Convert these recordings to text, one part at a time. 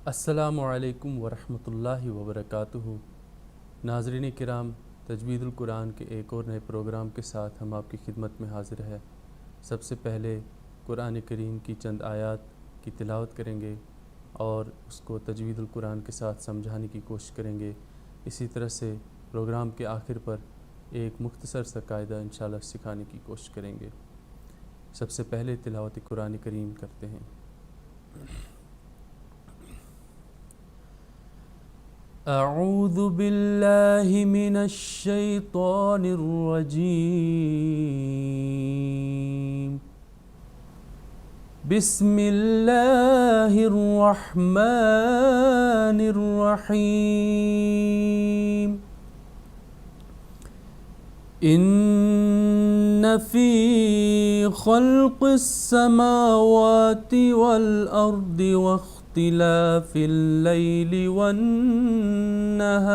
السلام علیکم ورحمۃ اللہ وبرکاتہ۔ ناظرین کرام، تجوید القرآن کے ایک اور نئے پروگرام کے ساتھ ہم آپ کی خدمت میں حاضر ہے۔ سب سے پہلے قرآن کریم کی چند آیات کی تلاوت کریں گے اور اس کو تجوید القرآن کے ساتھ سمجھانے کی کوشش کریں گے۔ اسی طرح سے پروگرام کے آخر پر ایک مختصر سا قاعدہ انشاءاللہ سکھانے کی کوشش کریں گے۔ سب سے پہلے تلاوت قرآن کریم کرتے ہیں۔ اعوذ باللہ من الشیطان الرجیم، بسم اللہ الرحمن الرحیم۔ ان فی خلق السماوات والارض واختلاف اللیل والنهار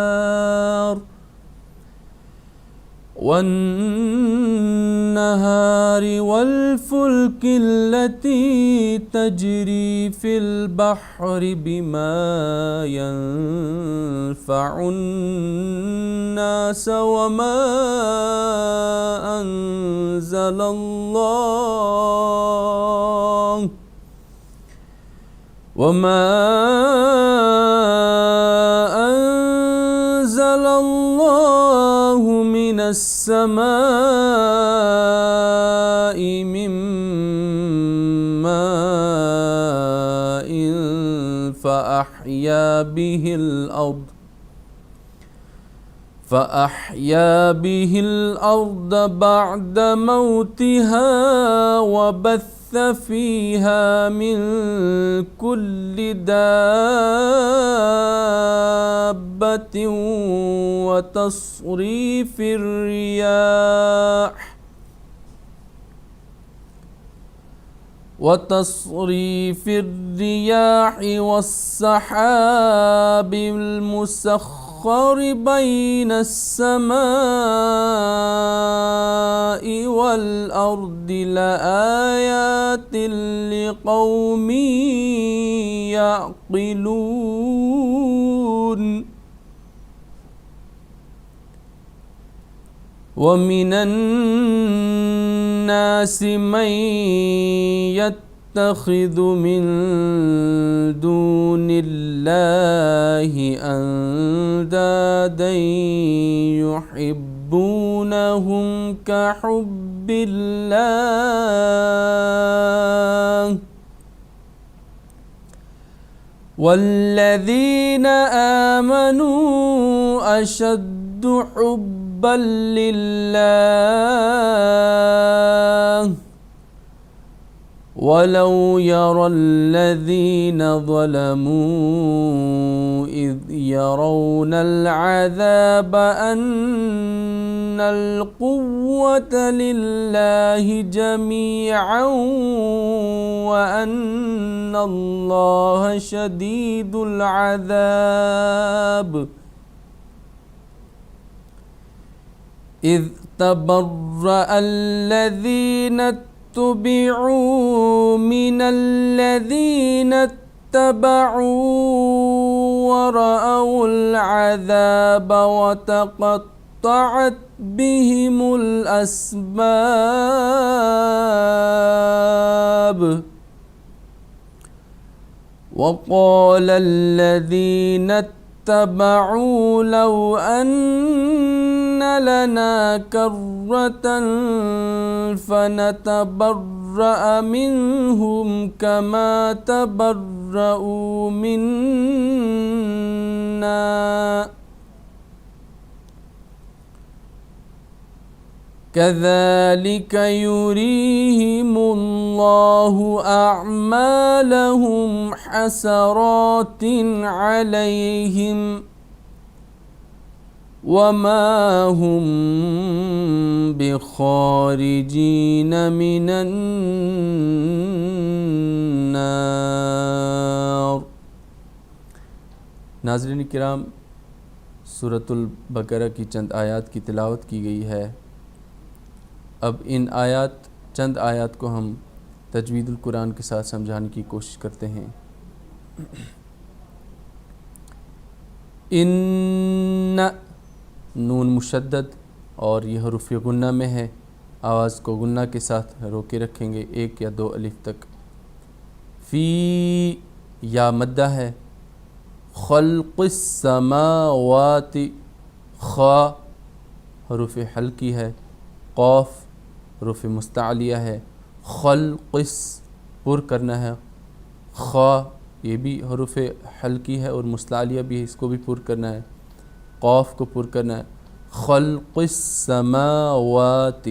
والفلك التي تجري في البحر بما ينفع الناس وما أنزل الله من السماء من ماء فأحيا به الأرض بعد موتها وبث فيها من كل دابة وتصريف الرياح والسحاب المسخر بين السماء والأرض لآيات لقوم يعقلون۔ ومن الناس من يتخذ من دون الله أندادا يحبونهم كحب الله والذين آمنوا أشد حبا لله ولو يرى الذين ظلموا إذ يرون العذاب أن القوة لله جميعا وأن الله شديد العذاب إذ تبرأ الذين اتبعوا من الذين اتبعوا ورأوا العذاب وتقطعت بهم الأسباب وقال الذين اتبعوا لو أن لنا كرة فنتبرأ منهم كما تبرأوا منا كذلك يريهم الله أعمالهم حسرات عليهم وما هم بخارجين من النار۔ ناظرین کرام، سورۃ البقرہ کی چند آیات کی تلاوت کی گئی ہے۔ اب ان چند آیات کو ہم تجوید القرآن کے ساتھ سمجھانے کی کوشش کرتے ہیں۔ ان نون مشدد اور یہ حروف غنہ میں ہے، آواز کو غنہ کے ساتھ روکے رکھیں گے 1 یا 2 الف تک۔ فی یا مدہ ہے، خلق السماوات خا حروف حلقی ہے، قاف حروف مستعلیہ ہے، خلقس پر کرنا ہے، خا یہ بھی حروف حلقی ہے اور مستعلیہ بھی ہے، اس کو بھی پر کرنا ہے، قاف کو پر کرنا ہے، خلق السماوات۔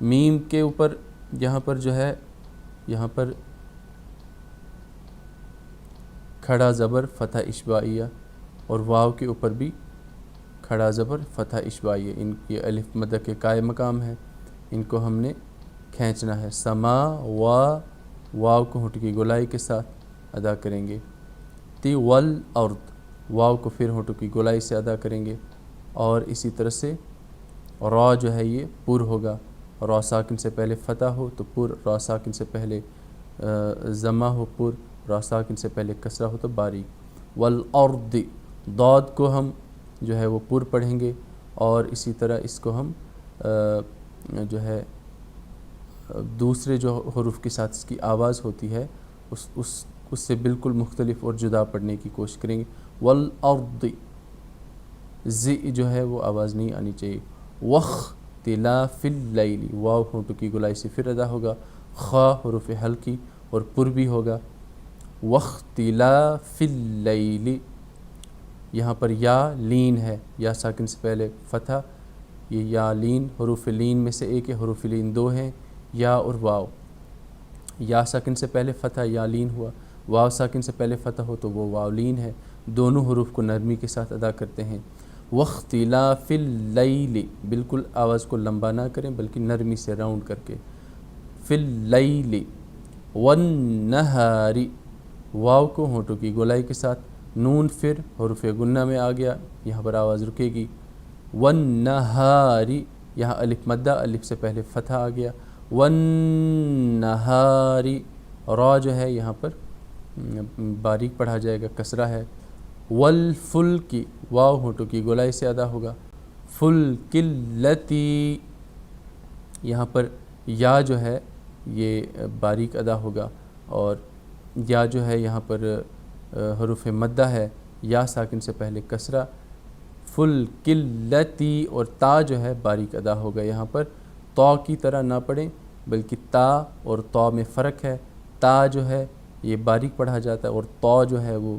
میم کے اوپر یہاں پر جو ہے یہاں پر کھڑا زبر فتح اشباعیہ، اور واو کے اوپر بھی کھڑا زبر فتح اشباعیہ، ان یہ الف مدہ کے قائم مقام ہے، ان کو ہم نے کھینچنا ہے۔ سما واو کو ہونٹ کی گولائی کے ساتھ ادا کریں گے۔ تی والارض واو کو پھر ہونٹوں کی گولائی سے ادا کریں گے، اور اسی طرح سے را جو ہے یہ پر ہوگا، را ساکن سے پہلے فتح ہو تو پر، را ساکن سے پہلے ضمہ ہو پر، را ساکن سے پہلے کسرہ ہو تو باریک۔ والارض ضاد کو ہم جو ہے وہ پر پڑھیں گے، اور اسی طرح اس کو ہم جو ہے دوسرے جو حروف کے ساتھ اس کی آواز ہوتی ہے اس سے بالکل مختلف اور جدا پڑھنے کی کوشش کریں گے۔ والارض زی جو ہے وہ آواز نہیں آنی چاہیے۔ واختلاف اللیل واو ہونٹوں کی گولائی سے پھر ادا ہوگا، خا حروف حلقی اور پر بھی ہوگا۔ واختلاف اللیل یہاں پر یا لین ہے، یا ساکن سے پہلے فتح، یہ یا لین حروف لین میں سے ایک ہے، حروف لین 2 ہیں، یا اور واو۔ یا ساکن سے پہلے فتح یا لین ہوا، واو ساکن سے پہلے فتح ہو تو وہ واو لین ہے، دونوں حروف کو نرمی کے ساتھ ادا کرتے ہیں۔ واختلاف اللیل بالکل آواز کو لمبا نہ کریں بلکہ نرمی سے راؤنڈ کر کے، فی اللیل والنہار واو کو ہونٹوں کی گولائی کے ساتھ، نون پھر حروف غنہ میں آ گیا، یہاں پر آواز رکے گی۔ والنہار یہاں الف مدہ، الف سے پہلے فتح آ گیا، والنہار را جو ہے یہاں پر باریک پڑھا جائے گا، کسرہ ہے۔ والفلک واو ہونٹوں کی گولائی سے ادا ہوگا، فلک التی یہاں پر یا جو ہے یہ باریک ادا ہوگا، اور یا جو ہے یہاں پر حروف مدہ ہے، یا ساکن سے پہلے کسرہ، فلک التی اور تا جو ہے باریک ادا ہوگا، یہاں پر تا کی طرح نہ پڑھیں بلکہ تا اور تا میں فرق ہے، تا جو ہے یہ باریک پڑھا جاتا ہے اور تا جو ہے وہ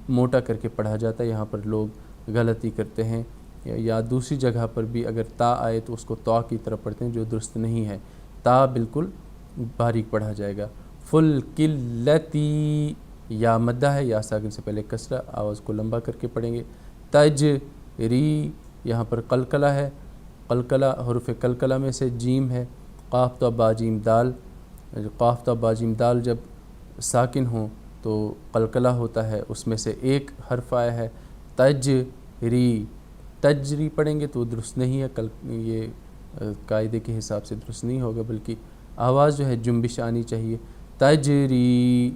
موٹا کر کے پڑھا جاتا ہے، یہاں پر لوگ غلطی کرتے ہیں، یا دوسری جگہ پر بھی اگر تا آئے تو اس کو تا کی طرح پڑھتے ہیں جو درست نہیں ہے، تا بالکل باریک پڑھا جائے گا۔ فلک التی یا مدہ ہے، یا ساکن سے پہلے کسرہ، آواز کو لمبا کر کے پڑھیں گے۔ تجری یہاں پر قلقلہ ہے، قلقلہ حروف قلقلہ میں سے جیم ہے، قاف تا با جیم دال، قاف تا با جیم دال جب ساکن ہوں تو قلقلہ ہوتا ہے، اس میں سے ایک حرف آیا ہے تجری، تجری پڑھیں گے تو درست نہیں ہے، یہ قاعدے کے حساب سے درست نہیں ہوگا بلکہ آواز جو ہے جنبش آنی چاہیے۔ تجری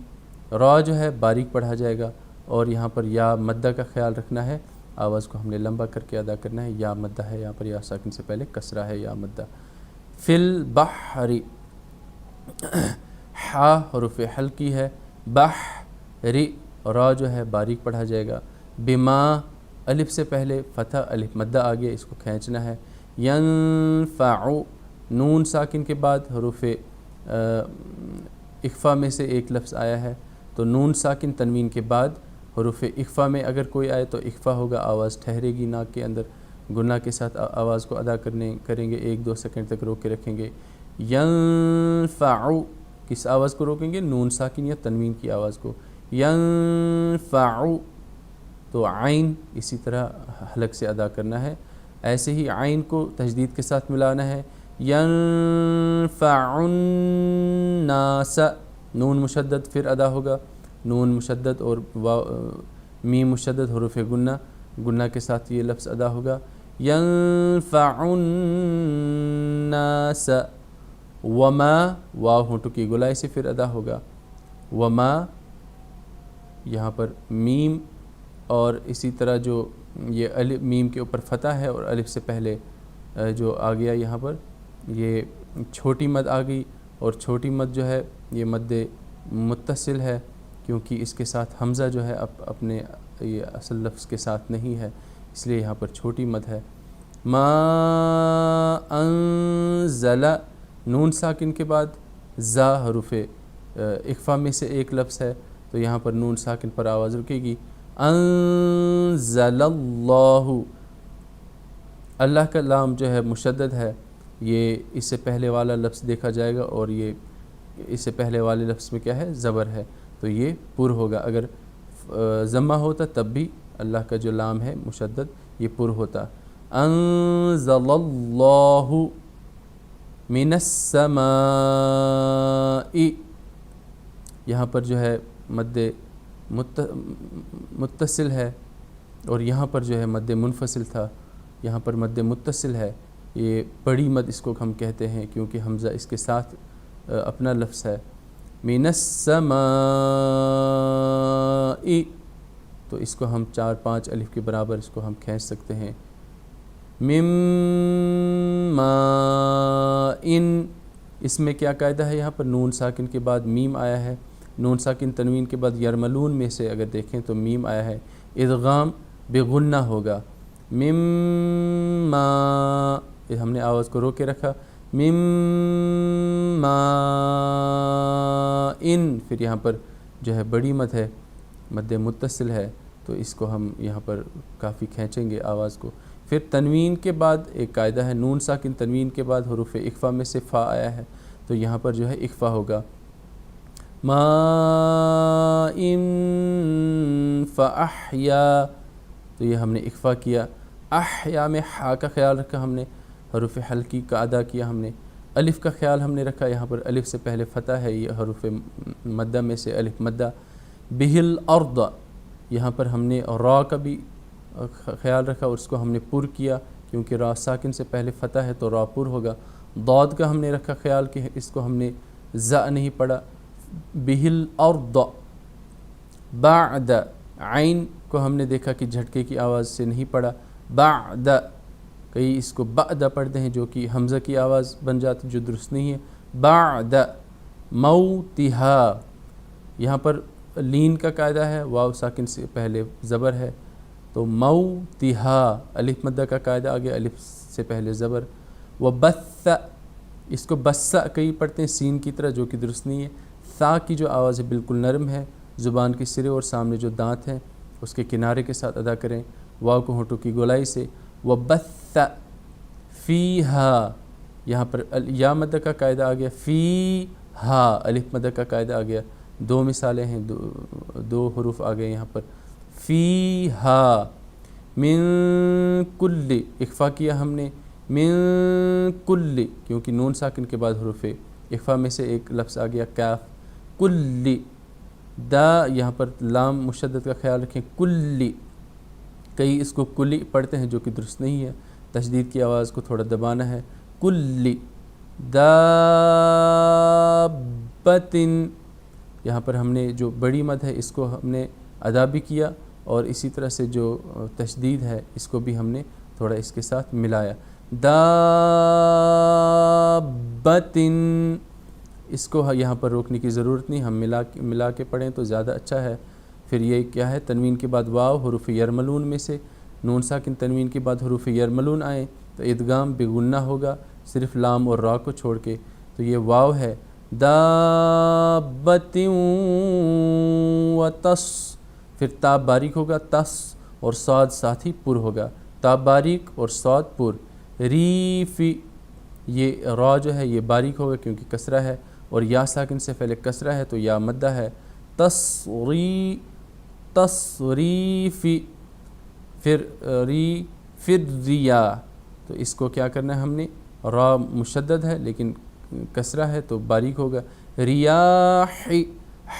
را جو ہے باریک پڑھا جائے گا، اور یہاں پر یا مدہ کا خیال رکھنا ہے، آواز کو ہم نے لمبا کر کے ادا کرنا ہے، یا مدہ ہے یہاں پر، یا ساکن سے پہلے کسرہ ہے، یا مدہ۔ فی البحر حا حروف حلقی ہے، بحر را جو ہے باریک پڑھا جائے گا، بما الف سے پہلے فتح، الف مدہ آ گیا، اس کو کھینچنا ہے۔ ینفع نون ساکن کے بعد حروف اخفا میں سے ایک لفظ آیا ہے، تو نون ساکن تنوین کے بعد حروف اخفا میں اگر کوئی آئے تو اخفا ہوگا، آواز ٹھہرے گی ناک کے اندر، گناہ کے ساتھ آواز کو ادا کریں گے، 1-2 سیکنڈ تک روک کے رکھیں گے۔ ینفع کس آواز کو روکیں گے؟ نون ساکن یا تنوین کی آواز کو، ینفع تو عین اسی طرح حلق سے ادا کرنا ہے، ایسے ہی عین کو تشدید کے ساتھ ملانا ہے، ینفع الناس نون مشدد پھر ادا ہوگا، نون مشدد اور میم مشدد حروف گنہ کے ساتھ یہ لفظ ادا ہوگا، ینفع الناس، وما واو ہونٹوں کی گولائی سے پھر ادا ہوگا، وما یہاں پر میم اور اسی طرح جو یہ الف میم کے اوپر فتح ہے اور الف سے پہلے جو آ گیا یہاں پر یہ چھوٹی مد آ گئی، اور چھوٹی مد جو ہے یہ مد متصل ہے کیونکہ اس کے ساتھ حمزہ جو ہے اپنے یہ اصل لفظ کے ساتھ نہیں ہے، اس لیے یہاں پر چھوٹی مد ہے۔ ما انزل، نون ساکن کے بعد زا حروف اخفا میں سے ایک لفظ ہے تو یہاں پر نون ساکن پر آواز رکے گی۔ انزل اللہ، اللہ کا لام جو ہے مشدد ہے، یہ اس سے پہلے والا لفظ دیکھا جائے گا اور یہ اس سے پہلے والے لفظ میں کیا ہے، زبر ہے، تو یہ پر ہوگا۔ اگر ضمہ ہوتا تب بھی اللہ کا جو لام ہے مشدد یہ پر ہوتا۔ انزل اللہ من السماء، یہاں پر جو ہے مد متصل ہے اور یہاں پر جو ہے مد منفصل تھا، یہاں پر مد متصل ہے، یہ بڑی مد اس کو ہم کہتے ہیں کیونکہ حمزہ اس کے ساتھ اپنا لفظ ہے۔ من السماء، تو اس کو ہم 4-5 الف کے برابر اس کو ہم کھینچ سکتے ہیں۔ من ماء، اس میں کیا قاعدہ ہے، یہاں پر نون ساکن کے بعد میم آیا ہے، نون ساکن تنوین کے بعد یرملون میں سے اگر دیکھیں تو میم آیا ہے، ادغام بغنہ ہوگا۔ من ماء، ہم نے آواز کو رو کے رکھا، من ماء، پھر یہاں پر جو ہے بڑی مد ہے، مد متصل ہے، تو اس کو ہم یہاں پر کافی کھینچیں گے آواز کو۔ پھر تنوین کے بعد ایک قاعدہ ہے، نون ساکن تنوین کے بعد حروف اخفا میں سے فا آیا ہے تو یہاں پر جو ہے اخفا ہوگا۔ ماء فاحیا، تو یہ ہم نے اخفا کیا۔ احیا میں ہا کا خیال رکھا ہم نے، حروف حلقی کا ادا کیا ہم نے۔ الف کا خیال ہم نے رکھا، یہاں پر الف سے پہلے فتح ہے، یہ حروف مدہ میں سے الف مدہ۔ بہل ارض، یہاں پر ہم نے را کا بھی خیال رکھا اور اس کو ہم نے پر کیا کیونکہ را ساکن سے پہلے فتح ہے تو را پر ہوگا۔ ضاد کا ہم نے رکھا خیال کہ اس کو ہم نے ز نہیں پڑھا۔ بہل ارض، بعد، عین کو ہم نے دیکھا کہ جھٹکے کی آواز سے نہیں پڑھا، بعد، کئی اس کو بعد پڑھتے ہیں جو کہ حمزہ کی آواز بن جاتی جو درست نہیں ہے۔ بعد موتہا، یہاں پر لین کا قاعدہ ہے، واو ساکن سے پہلے زبر ہے تو موتہا، الف مدہ کا قاعدہ آ گیا، الف سے پہلے زبر۔ وبث، اس کو بسّا کئی پڑھتے ہیں سین کی طرح جو کہ درست نہیں ہے۔ ثا کی جو آواز ہے بالکل نرم ہے، زبان کے سرے اور سامنے جو دانت ہیں اس کے کنارے کے ساتھ ادا کریں، واو کو ہونٹوں کی گولائی سے۔ وبث فیہا، یہاں پر یا مدہ کا قاعدہ آ گیا، فیہا الف مدہ کا قاعدہ آ گیا، دو مثالیں ہیں، دو حروف آ گئے یہاں پر۔ فیہا، من کل، اخفا کیا ہم نے، من کل، کیونکہ نون ساکن کے بعد حروف اخفا میں سے ایک لفظ آ گیا کاف۔ کل، دا، یہاں پر لام مشدد کا خیال رکھیں، کلی، کئی اس کو کلی پڑھتے ہیں جو کہ درست نہیں ہے، تشدید کی آواز کو تھوڑا دبانا ہے۔ کلی، دابت، یہاں پر ہم نے جو بڑی مد ہے اس کو ہم نے ادا بھی کیا اور اسی طرح سے جو تشدید ہے اس کو بھی ہم نے تھوڑا اس کے ساتھ ملایا۔ دابت، اس کو یہاں پر روکنے کی ضرورت نہیں، ہم ملا کے پڑھیں تو زیادہ اچھا ہے۔ پھر یہ کیا ہے، تنوین کے بعد واو، حروف یرملون میں سے نون ساکن تنوین کے بعد حروف یرملون آئیں تو ادغام بغنہ ہوگا صرف لام اور را کو چھوڑ کے، تو یہ واو ہے۔ دابت وتس، پھر تا باریک ہوگا، تس اور صاد ساتھ ہی پر ہوگا، تا باریک اور صاد پر۔ ریفی، یہ را جو ہے یہ باریک ہوگا کیونکہ کسرہ ہے اور یا ساکن سے پہلے کسرہ ہے تو یا مدہ ہے۔ تصریفی، پھر ریا، تو اس کو کیا کرنا ہے ہم نے، را مشدد ہے لیکن کسرہ ہے تو باریک ہوگا۔ ریاحی،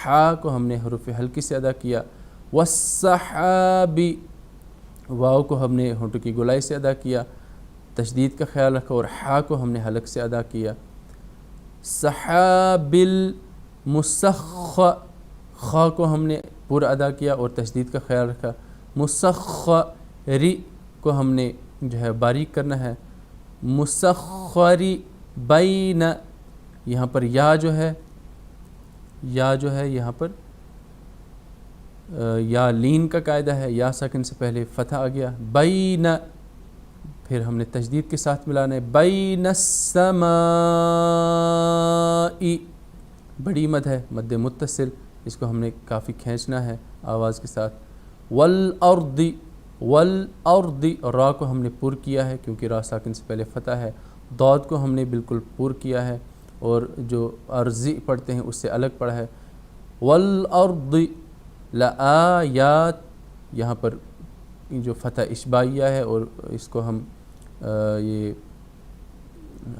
ہا کو ہم نے حروف حلقی سے ادا کیا۔ والسحابی، واو کو ہم نے ہونٹوں کی گولائی سے ادا کیا، تشدید کا خیال رکھا اور ہا کو ہم نے حلق سے ادا کیا۔ سحاب المسخ، خا کو ہم نے پر ادا کیا اور تشدید کا خیال رکھا۔ مسخری کو ہم نے جو ہے باریک کرنا ہے، مسخری بین، یہاں پر یا جو ہے یہاں پر یا لین کا قاعدہ ہے، یا ساکن سے پہلے فتح آ گیا، بین، پھر ہم نے تشدید کے ساتھ ملانا ہے، بین السماء، بڑی مد ہے، مد متصل، اس کو ہم نے کافی کھینچنا ہے آواز کے ساتھ، والارض، والارض، را کو ہم نے پر کیا ہے کیونکہ را ساکن سے پہلے فتح ہے، ضاد کو ہم نے بالکل پر کیا ہے اور جو ارضی پڑھتے ہیں اس سے الگ پڑھا ہے، والارض لآیات، یہاں پر جو فتح اشبائیہ ہے اور اس کو ہم یہ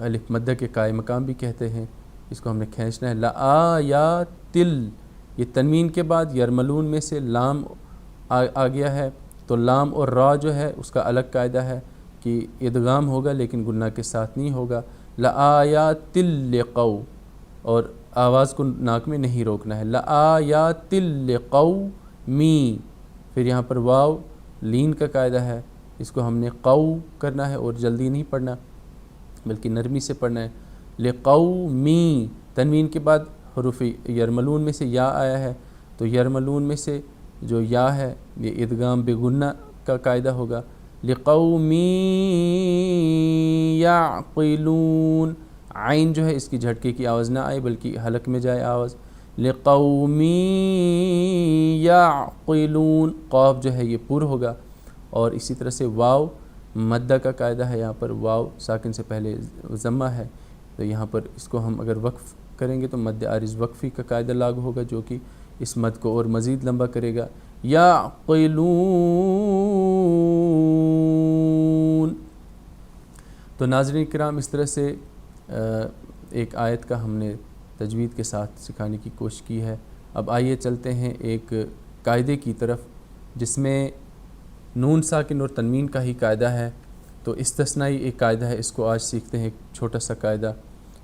الف مدہ کے قائم مقام بھی کہتے ہیں، اس کو ہم نے کھینچنا ہے، لآیات، یہ تنوین کے بعد یرملون میں سے لام آ گیا ہے، تو لام اور را جو ہے اس کا الگ قاعدہ ہے کہ ادغام ہوگا لیکن گنہ کے ساتھ نہیں ہوگا، لآیات لقوم، اور آواز کو ناک میں نہیں روکنا ہے، لآیات لقومی، پھر یہاں پر واو لین کا قاعدہ ہے، اس کو ہم نے قو کرنا ہے اور جلدی نہیں پڑھنا بلکہ نرمی سے پڑھنا ہے، لقومی، تنوین کے بعد حروف یرملون میں سے یا آیا ہے، تو یرملون میں سے جو یا ہے یہ ادغام بگنہ کا قاعدہ ہوگا، لقومی یعقلون، عین جو ہے اس کی جھٹکے کی آواز نہ آئے بلکہ حلق میں جائے آواز، لقومی یعقلون، قاف جو ہے یہ پر ہوگا، اور اسی طرح سے واو مدہ کا قاعدہ ہے، یہاں پر واو ساکن سے پہلے ضمہ ہے، تو یہاں پر اس کو ہم اگر وقف کریں گے تو مد عارض وقفی کا قاعدہ لاگو ہوگا جو کہ اس مد کو اور مزید لمبا کرے گا، یعقلون۔ تو ناظرین کرام، اس طرح سے ایک آیت کا ہم نے تجوید کے ساتھ سکھانے کی کوشش کی ہے۔ اب آئیے چلتے ہیں ایک قاعدے کی طرف جس میں نون ساکن اور تنوین کا ہی قاعدہ ہے، تو استثنائی ایک قاعدہ ہے، اس کو آج سیکھتے ہیں، ایک چھوٹا سا قاعدہ۔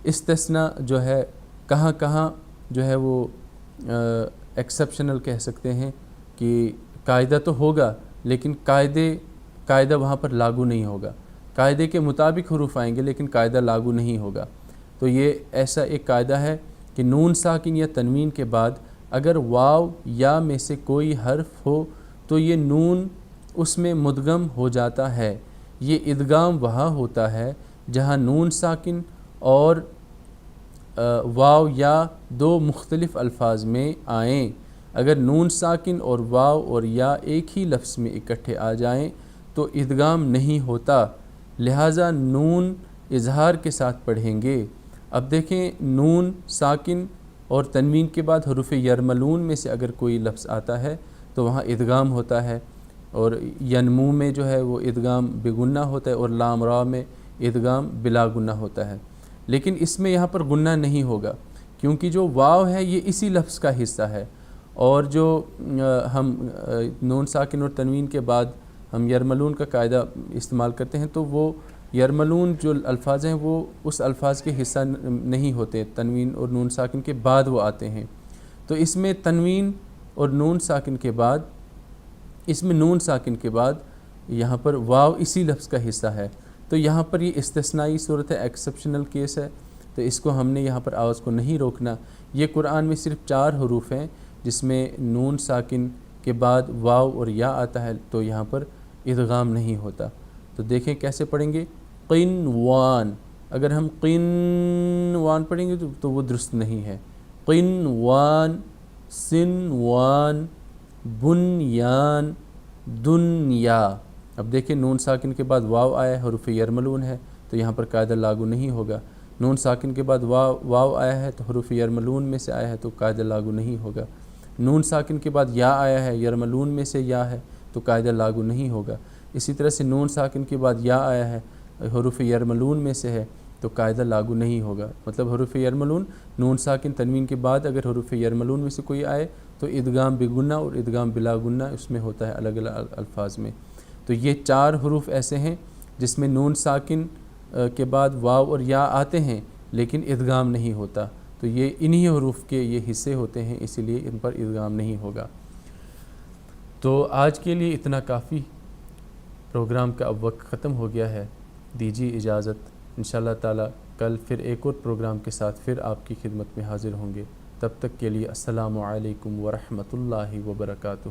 استثناء جو ہے کہاں کہاں جو ہے وہ ایکسیپشنل کہہ سکتے ہیں کہ قاعدہ تو ہوگا لیکن قاعدہ وہاں پر لاگو نہیں ہوگا، قاعدے کے مطابق حروف آئیں گے لیکن قاعدہ لاگو نہیں ہوگا۔ تو یہ ایسا ایک قاعدہ ہے کہ نون ساکن یا تنوین کے بعد اگر واو یا میں سے کوئی حرف ہو تو یہ نون اس میں مدغم ہو جاتا ہے۔ یہ ادغام وہاں ہوتا ہے جہاں نون ساکن اور واو یا دو مختلف الفاظ میں آئیں۔ اگر نون ساکن اور واو اور یا ایک ہی لفظ میں اکٹھے آ جائیں تو ادغام نہیں ہوتا، لہٰذا نون اظہار کے ساتھ پڑھیں گے۔ اب دیکھیں، نون ساکن اور تنوین کے بعد حروف یرملون میں سے اگر کوئی لفظ آتا ہے تو وہاں ادغام ہوتا ہے، اور ینمو میں جو ہے وہ ادغام بگنہ ہوتا ہے، اور لام را میں ادغام بلا گنہ ہوتا ہے۔ لیکن اس میں یہاں پر گنہ نہیں ہوگا کیونکہ جو واو ہے یہ اسی لفظ کا حصہ ہے، اور جو ہم نون ساکن اور تنوین کے بعد ہم یرملون کا قاعدہ استعمال کرتے ہیں تو وہ یرملون جو الفاظ ہیں وہ اس الفاظ کے حصہ نہیں ہوتے، تنوین اور نون ساکن کے بعد وہ آتے ہیں۔ تو اس میں تنوین اور نون ساکن کے بعد نون ساکن کے بعد یہاں پر واو اسی لفظ کا حصہ ہے، تو یہاں پر یہ استثنائی صورت ہے، ایکسیپشنل کیس ہے، تو اس کو ہم نے یہاں پر آواز کو نہیں روکنا۔ یہ قرآن میں صرف 4 حروف ہیں جس میں نون ساکن کے بعد واو اور یا آتا ہے تو یہاں پر ادغام نہیں ہوتا۔ تو دیکھیں کیسے پڑھیں گے، قنوان، اگر ہم قنوان پڑھیں گے تو وہ درست نہیں ہے، قنوان، سنوان، بنیان، دنیا۔ اب دیکھیں نون ساکن کے بعد واو آیا ہے، حروف یرملون ہے تو یہاں پر قاعدہ لاگو نہیں ہوگا، نون ساکن کے بعد واو آیا ہے تو حروف یرملون میں سے آیا ہے تو قاعدہ لاگو نہیں ہوگا، نون ساکن کے بعد یا آیا ہے، یرملون میں سے یا ہے تو قاعدہ لاگو نہیں ہوگا۔ اسی طرح سے نون ساکن کے بعد یا آیا ہے، حروف یرملون میں سے ہے تو قاعدہ لاگو نہیں ہوگا۔ مطلب حروف یرملون، نون ساکن تنوین کے بعد اگر حروف یرملون میں سے کوئی آئے تو ادغام بگنہ اور ادغام بلا گنہ اس میں ہوتا ہے الگ الگ الفاظ میں۔ تو یہ 4 حروف ایسے ہیں جس میں نون ساکن کے بعد واو اور یا آتے ہیں لیکن ادغام نہیں ہوتا، تو یہ انہی حروف کے یہ حصے ہوتے ہیں، اسی لیے ان پر ادغام نہیں ہوگا۔ تو آج کے لیے اتنا کافی، پروگرام کا اب وقت ختم ہو گیا ہے، دیجیے اجازت۔ انشاءاللہ تعالی کل پھر ایک اور پروگرام کے ساتھ پھر آپ کی خدمت میں حاضر ہوں گے۔ تب تک کے لیے السلام علیکم ورحمۃ اللہ وبرکاتہ۔